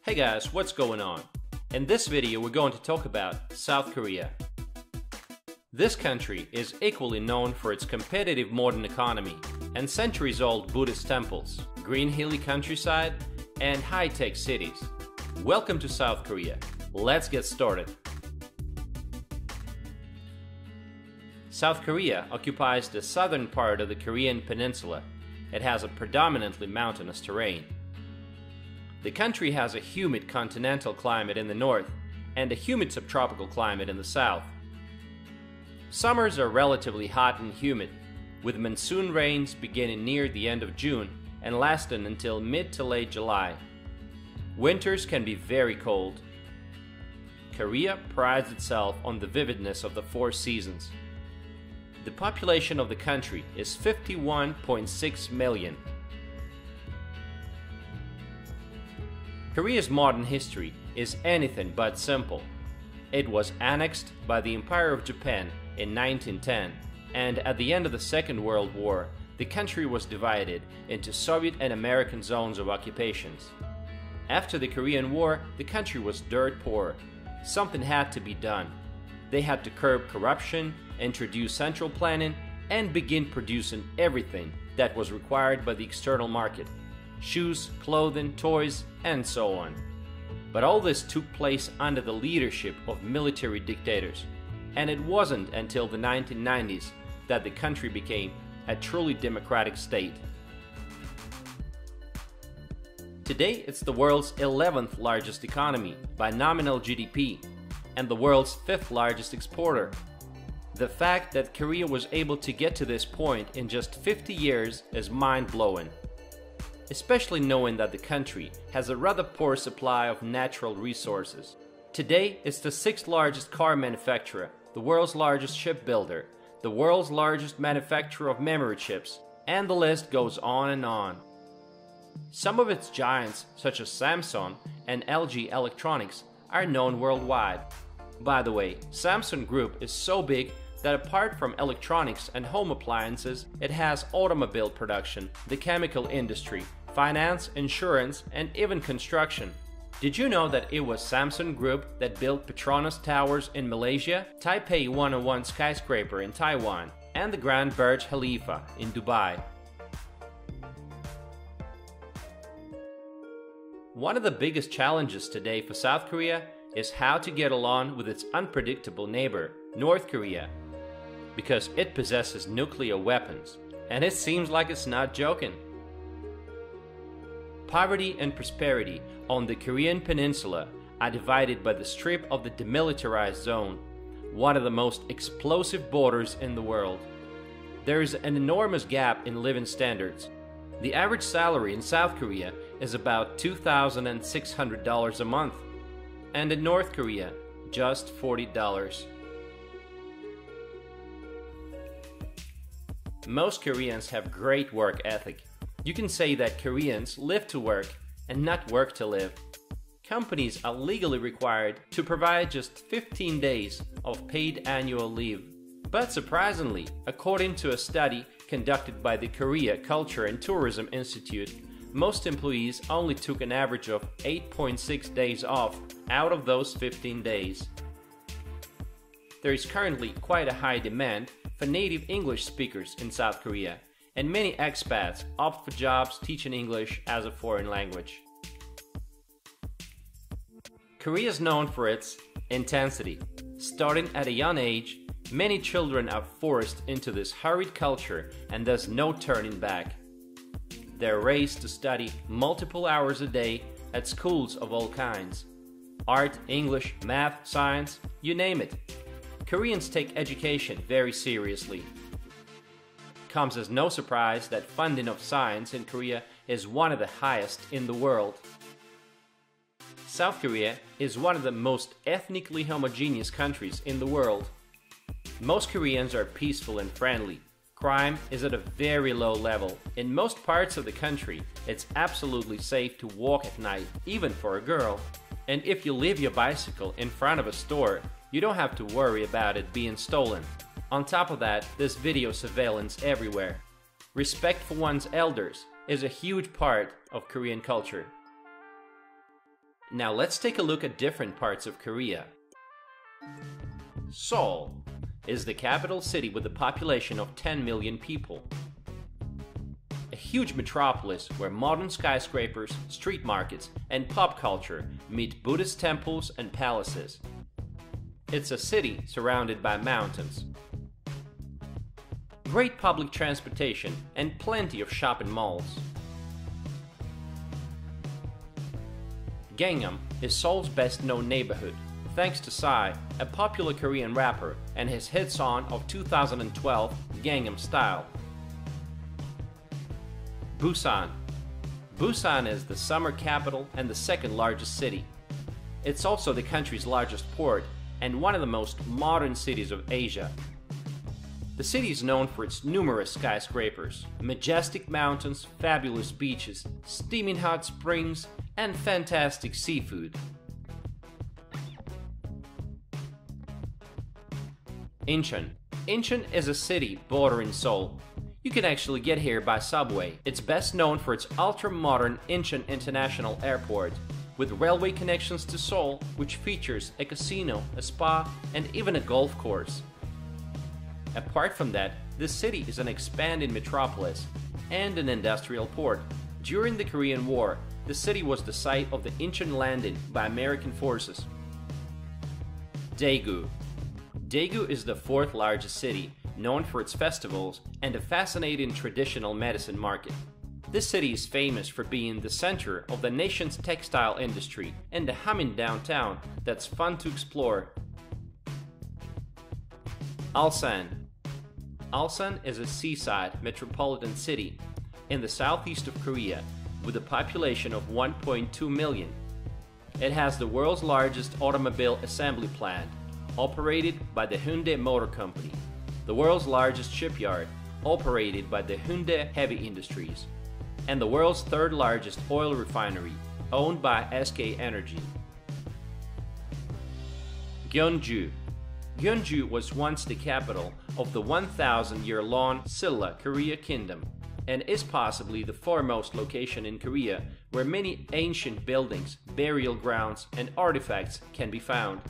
Hey guys, what's going on? In this video we're going to talk about South Korea. This country is equally known for its competitive modern economy and centuries-old Buddhist temples, green hilly countryside, and high-tech cities. Welcome to South Korea. Let's get started. South Korea occupies the southern part of the Korean peninsula. It has a predominantly mountainous terrain. The country has a humid continental climate in the north and a humid subtropical climate in the south. Summers are relatively hot and humid, with monsoon rains beginning near the end of June and lasting until mid to late July. Winters can be very cold. Korea prides itself on the vividness of the four seasons. The population of the country is 51.6 million. Korea's modern history is anything but simple. It was annexed by the Empire of Japan in 1910, and at the end of the Second World War, the country was divided into Soviet and American zones of occupations. After the Korean War, the country was dirt poor. Something had to be done. They had to curb corruption, introduce central planning, and begin producing everything that was required by the external market. Shoes, clothing, toys, and so on. But all this took place under the leadership of military dictators, and it wasn't until the 1990s that the country became a truly democratic state. Today it's the world's 11th largest economy by nominal GDP, and the world's 5th largest exporter. The fact that Korea was able to get to this point in just 50 years is mind-blowing. Especially knowing that the country has a rather poor supply of natural resources. Today, it's the 6th largest car manufacturer, the world's largest shipbuilder, the world's largest manufacturer of memory chips, and the list goes on and on. Some of its giants, such as Samsung and LG Electronics, are known worldwide. By the way, Samsung Group is so big that apart from electronics and home appliances, it has automobile production, the chemical industry, finance, insurance, and even construction. Did you know that it was Samsung Group that built Petronas Towers in Malaysia, Taipei 101 skyscraper in Taiwan, and the Grand Burj Khalifa in Dubai? One of the biggest challenges today for South Korea is how to get along with its unpredictable neighbor, North Korea, because it possesses nuclear weapons, and it seems like it's not joking. Poverty and prosperity on the Korean peninsula are divided by the strip of the demilitarized zone, one of the most explosive borders in the world. There is an enormous gap in living standards. The average salary in South Korea is about $2,600 a month, and in North Korea, just $40. Most Koreans have great work ethic. You can say that Koreans live to work and not work to live. Companies are legally required to provide just 15 days of paid annual leave. But surprisingly, according to a study conducted by the Korea Culture and Tourism Institute, most employees only took an average of 8.6 days off out of those 15 days. There is currently quite a high demand for native English speakers in South Korea, and many expats opt for jobs teaching English as a foreign language. Korea is known for its intensity. Starting at a young age, many children are forced into this hurried culture and there's no turning back. They're raised to study multiple hours a day at schools of all kinds. Art, English, math, science, you name it. Koreans take education very seriously. Comes as no surprise that funding of science in Korea is one of the highest in the world. South Korea is one of the most ethnically homogeneous countries in the world. Most Koreans are peaceful and friendly. Crime is at a very low level. In most parts of the country, it's absolutely safe to walk at night, even for a girl. And if you leave your bicycle in front of a store, you don't have to worry about it being stolen. On top of that, there's video surveillance everywhere. Respect for one's elders is a huge part of Korean culture. Now let's take a look at different parts of Korea. Seoul is the capital city with a population of 10 million people. A huge metropolis where modern skyscrapers, street markets, and pop culture meet Buddhist temples and palaces. It's a city surrounded by mountains. Great public transportation and plenty of shopping malls. Gangnam is Seoul's best-known neighborhood, thanks to Psy, a popular Korean rapper, and his hit song of 2012, Gangnam Style. Busan. Busan is the summer capital and the second largest city. It's also the country's largest port and one of the most modern cities of Asia. The city is known for its numerous skyscrapers, majestic mountains, fabulous beaches, steaming hot springs, and fantastic seafood. Incheon. Incheon is a city bordering Seoul. You can actually get here by subway. It's best known for its ultra-modern Incheon International Airport, with railway connections to Seoul, which features a casino, a spa, and even a golf course. Apart from that, the city is an expanding metropolis and an industrial port. During the Korean War, the city was the site of the Incheon landing by American forces. Daegu. Daegu is the fourth largest city, known for its festivals and a fascinating traditional medicine market. This city is famous for being the center of the nation's textile industry and a humming downtown that's fun to explore. Ulsan. Ulsan is a seaside metropolitan city in the southeast of Korea with a population of 1.2 million. It has the world's largest automobile assembly plant, operated by the Hyundai Motor Company, the world's largest shipyard, operated by the Hyundai Heavy Industries, and the world's third largest oil refinery, owned by SK Energy. Gyeongju. Gyeongju was once the capital of the 1,000-year-long Silla Korea Kingdom and is possibly the foremost location in Korea where many ancient buildings, burial grounds, and artifacts can be found.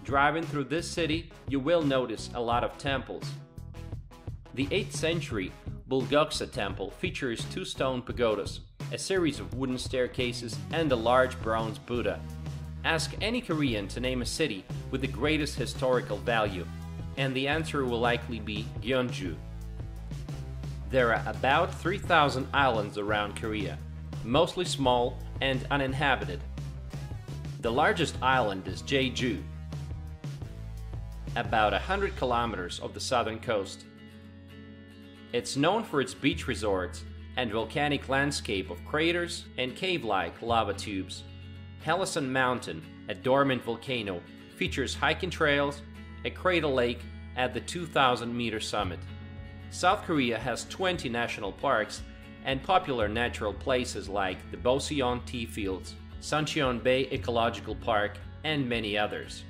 Driving through this city, you will notice a lot of temples. The 8th century Bulguksa Temple features 2 stone pagodas, a series of wooden staircases, and a large bronze Buddha. Ask any Korean to name a city with the greatest historical value, and the answer will likely be Gyeongju. There are about 3,000 islands around Korea, mostly small and uninhabited. The largest island is Jeju, about 100 kilometers off the southern coast. It's known for its beach resorts and volcanic landscape of craters and cave-like lava tubes. Halasan Mountain, a dormant volcano, features hiking trails, a crater lake at the 2,000-meter summit. South Korea has 20 national parks and popular natural places like the Boseon Tea Fields, Suncheon Bay Ecological Park, and many others.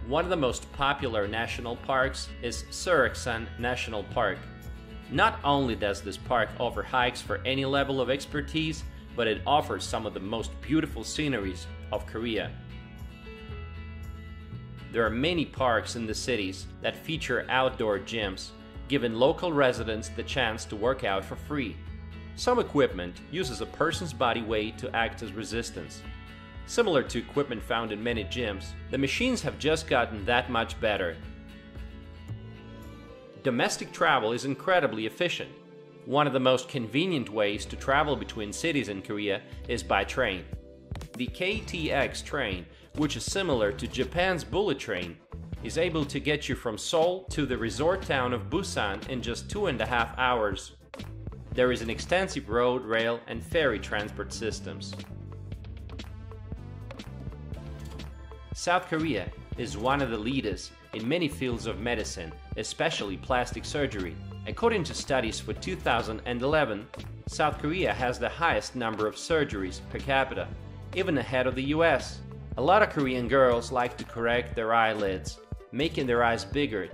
One of the most popular national parks is Seoraksan National Park. Not only does this park offer hikes for any level of expertise, but it offers some of the most beautiful sceneries of Korea. There are many parks in the cities that feature outdoor gyms, giving local residents the chance to work out for free. Some equipment uses a person's body weight to act as resistance. Similar to equipment found in many gyms, the machines have just gotten that much better. Domestic travel is incredibly efficient. One of the most convenient ways to travel between cities in Korea is by train. The KTX train, which is similar to Japan's bullet train, is able to get you from Seoul to the resort town of Busan in just 2.5 hours. There is an extensive road, rail, and ferry transport systems. South Korea is one of the leaders in many fields of medicine, especially plastic surgery. According to studies for 2011, South Korea has the highest number of surgeries per capita, even ahead of the US. A lot of Korean girls like to correct their eyelids, making their eyes bigger.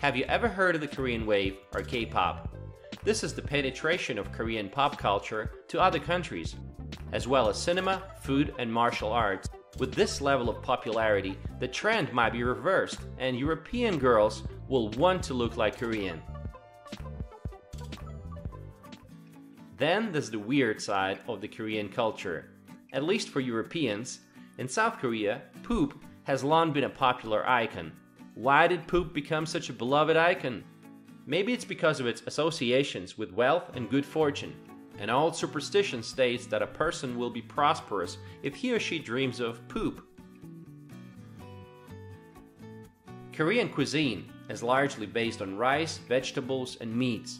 Have you ever heard of the Korean wave, or K-pop? This is the penetration of Korean pop culture to other countries, as well as cinema, food, and martial arts. With this level of popularity, the trend might be reversed, and European girls will want to look like Korean. Then there's the weird side of the Korean culture. At least for Europeans, in South Korea, poop has long been a popular icon. Why did poop become such a beloved icon? Maybe it's because of its associations with wealth and good fortune. An old superstition states that a person will be prosperous if he or she dreams of poop. Korean cuisine is largely based on rice, vegetables, and meats.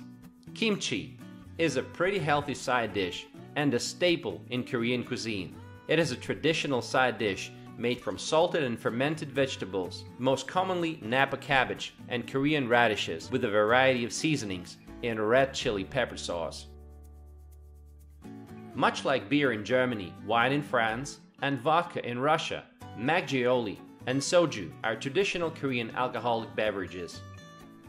Kimchi is a pretty healthy side dish and a staple in Korean cuisine. It is a traditional side dish made from salted and fermented vegetables, most commonly Napa cabbage and Korean radishes, with a variety of seasonings and red chili pepper sauce. Much like beer in Germany, wine in France, and vodka in Russia, makgeolli and soju are traditional Korean alcoholic beverages.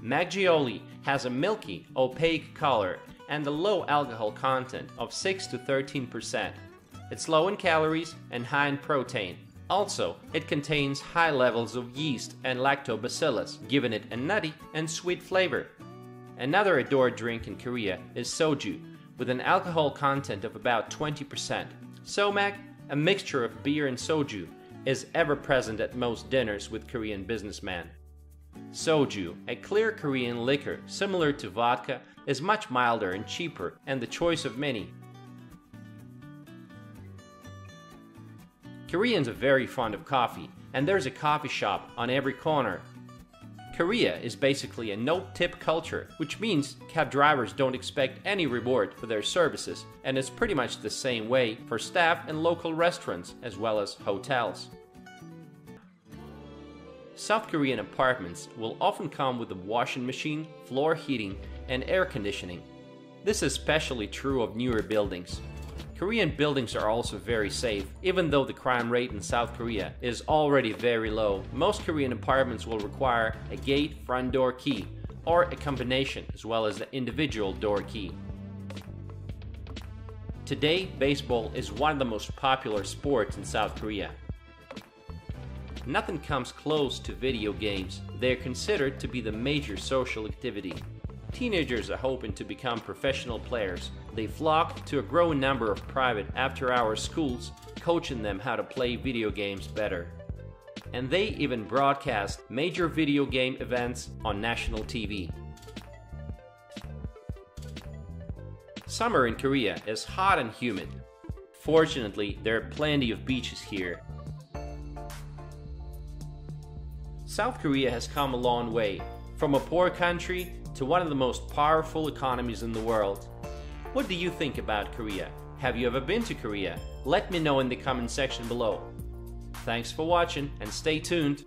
Makgeolli has a milky, opaque color and a low alcohol content of 6 to 13%. It's low in calories and high in protein. Also, it contains high levels of yeast and lactobacillus, giving it a nutty and sweet flavor. Another adored drink in Korea is soju, with an alcohol content of about 20%. Somak, a mixture of beer and soju, is ever present at most dinners with Korean businessmen. Soju, a clear Korean liquor similar to vodka, is much milder and cheaper and the choice of many. Koreans are very fond of coffee, and there's a coffee shop on every corner. Korea is basically a no-tip culture, which means cab drivers don't expect any reward for their services, and it's pretty much the same way for staff and local restaurants as well as hotels. South Korean apartments will often come with a washing machine, floor heating, and air conditioning. This is especially true of newer buildings. Korean buildings are also very safe. Even though the crime rate in South Korea is already very low, most Korean apartments will require a gate front door key or a combination as well as the individual door key. Today, baseball is one of the most popular sports in South Korea. Nothing comes close to video games. They are considered to be the major social activity. Teenagers are hoping to become professional players. They flock to a growing number of private after-hours schools, coaching them how to play video games better. And they even broadcast major video game events on national TV. Summer in Korea is hot and humid. Fortunately, there are plenty of beaches here. South Korea has come a long way, from a poor country to one of the most powerful economies in the world. What do you think about Korea? Have you ever been to Korea? Let me know in the comment section below. Thanks for watching and stay tuned.